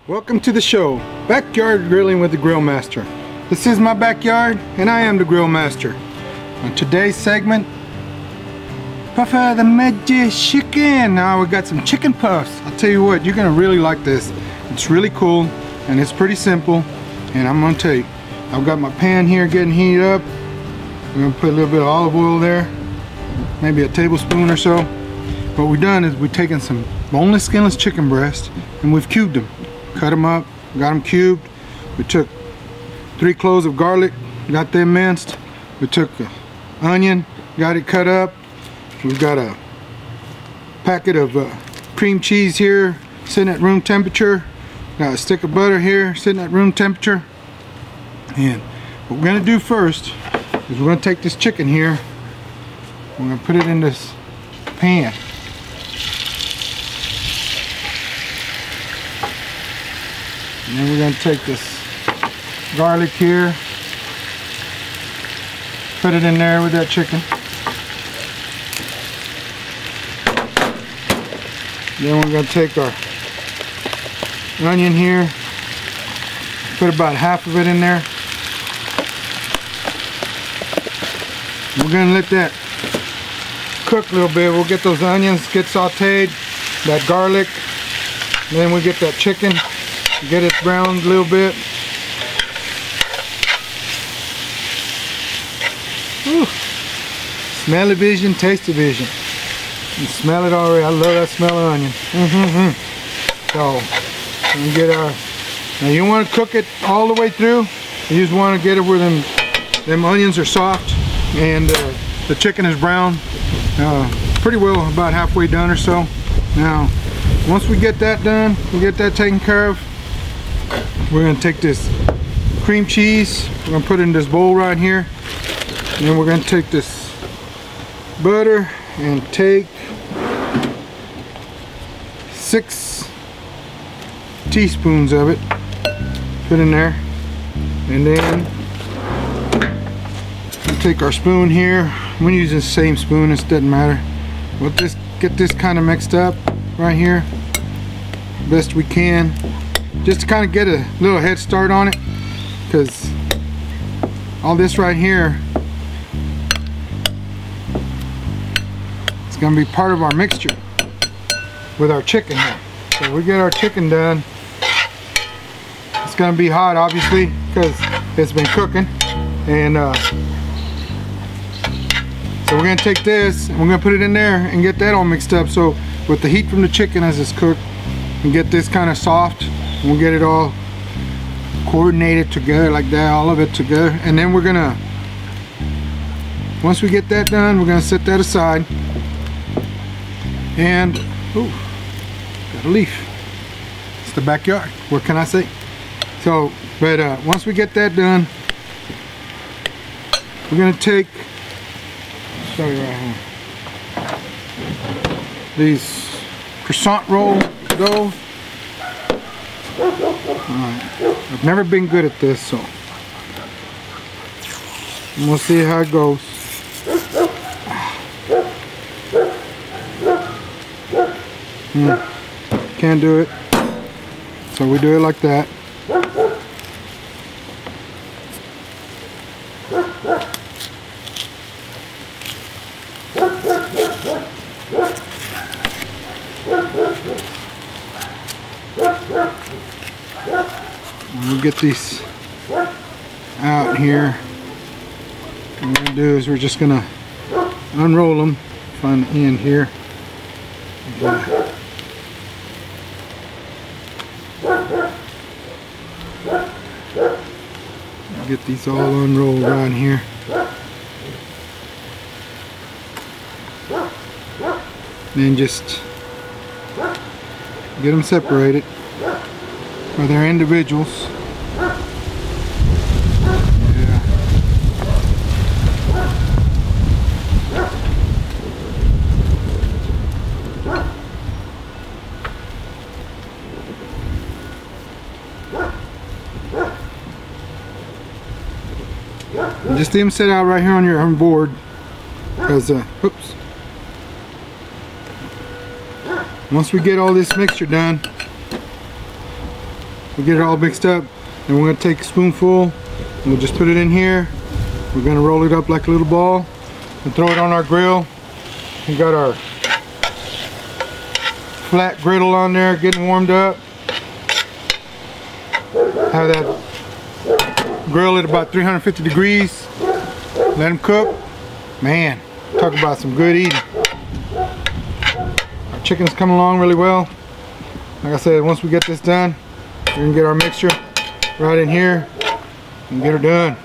Welcome to the show, Backyard Grilling with the Grill Master. This is my backyard and I am the Grill Master. On today's segment, Puffer the Magic Chicken. Now we got some chicken puffs. I'll tell you what, you're gonna really like this. It's really cool and it's pretty simple. And I'm gonna tell you, I've got my pan here getting heated up. I'm gonna put a little bit of olive oil there, maybe a tablespoon or so. What we've done is we've taken some boneless, skinless chicken breast and we've cubed them. Cut them up, got them cubed. We took 3 cloves of garlic, got them minced. We took an onion, got it cut up. We've got a packet of cream cheese here, sitting at room temperature. Got a stick of butter here, sitting at room temperature. And what we're gonna do first is we're gonna take this chicken here, we're gonna put it in this pan. And then we're going to take this garlic here, put it in there with that chicken. Then we're going to take our onion here, put about half of it in there. We're going to let that cook a little bit. We'll get those onions get sauteed, that garlic, and then we get that chicken. Get it browned a little bit. Whew. Smell-o-vision, taste-o-vision. You smell it already. I love that smell of onion. So, we get our. Now you want to cook it all the way through. You just want to get it where them onions are soft and the chicken is brown. Pretty well about halfway done or so. Now, once we get that done, we get that taken care of. We're going to take this cream cheese, we're going to put it in this bowl right here, and then we're going to take this butter and take 6 teaspoons of it, put in there, and then we'll take our spoon here. I'm going to use the same spoon, it doesn't matter. We'll just get this kind of mixed up right here best we can, just to kind of get a little head start on it, because all this right here is going to be part of our mixture with our chicken here. So we get our chicken done. It's going to be hot obviously because it's been cooking, and so we're going to take this and we're going to put it in there and get that all mixed up. So with the heat from the chicken as it's cooked, and get this kind of soft, and we'll get it all coordinated together like that, all of it together. And then we're gonna, once we get that done, we're gonna set that aside. And ooh, got a leaf. It's the backyard, what can I say? So but once we get that done, we're gonna take, show you right here, these croissant roll dough. Alright, I've never been good at this, so we'll see how it goes. Can't do it, so we do it like that. We'll get these out here. What we're going to do is we're just going to unroll them, find the end here. Get these all unrolled around here. Then just get them separated where they're individuals. Yeah. Just leave them set out right here on your board, because oops. Once we get all this mixture done, we get it all mixed up, and we're gonna take a spoonful and we'll just put it in here. We're gonna roll it up like a little ball and throw it on our grill. We got our flat griddle on there getting warmed up. Have that grill at about 350 degrees. Let them cook. Man, talk about some good eating. Our chicken's coming along really well. Like I said, once we get this done, we're gonna get our mixture right in here and get her done.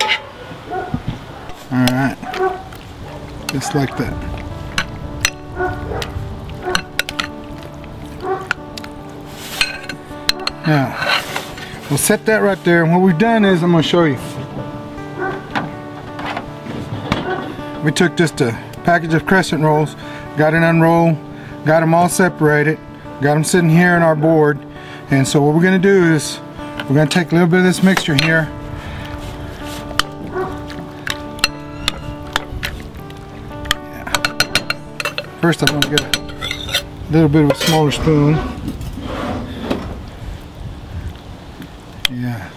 Alright, just like that. Now, we'll set that right there, and what we've done is, I'm going to show you. We took just a package of crescent rolls, got it unrolled, got them all separated, got them sitting here on our board, and so what we're going to do is, we're going to take a little bit of this mixture here, first I'm going to get a little bit of a smaller spoon. Yeah,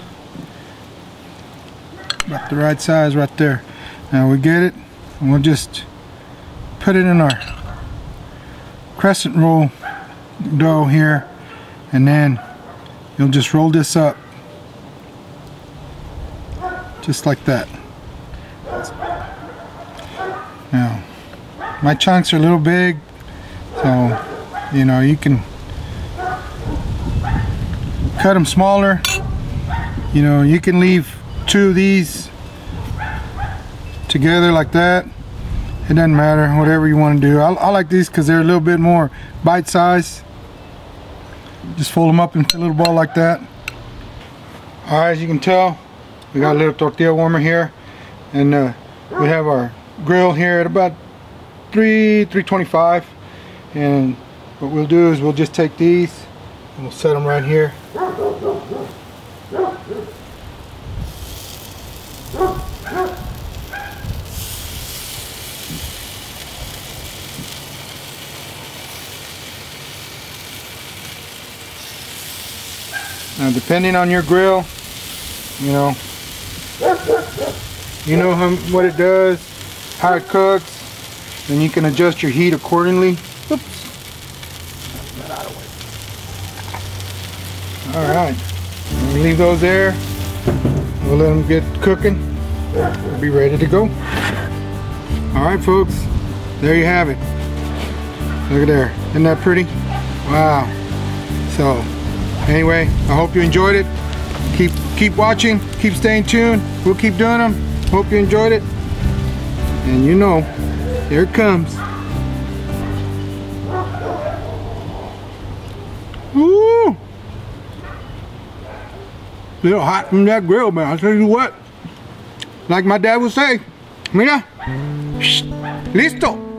about the right size right there. Now we get it, and we'll just put it in our crescent roll dough here, and then you'll just roll this up just like that. Now my chunks are a little big, so you know, you can cut them smaller. You know, you can leave 2 of these together like that. It doesn't matter, whatever you want to do. I like these because they're a little bit more bite size. Just fold them up into a little ball like that. Alright, as you can tell, we got a little tortilla warmer here, and we have our grill here at about 325, and what we'll do is we'll just take these and we'll set them right here. Now, depending on your grill, you know what it does, how it cooks, and you can adjust your heat accordingly. Oops. Alright, we'll leave those there. We'll let them get cooking. We'll be ready to go. Alright folks, there you have it. Look at there. Isn't that pretty? Wow. So, anyway, I hope you enjoyed it. Keep watching, keep staying tuned. We'll keep doing them. Hope you enjoyed it. And you know, here it comes. Woo! Little hot from that grill, man. I'll tell you what. Like my dad would say, mira, listo.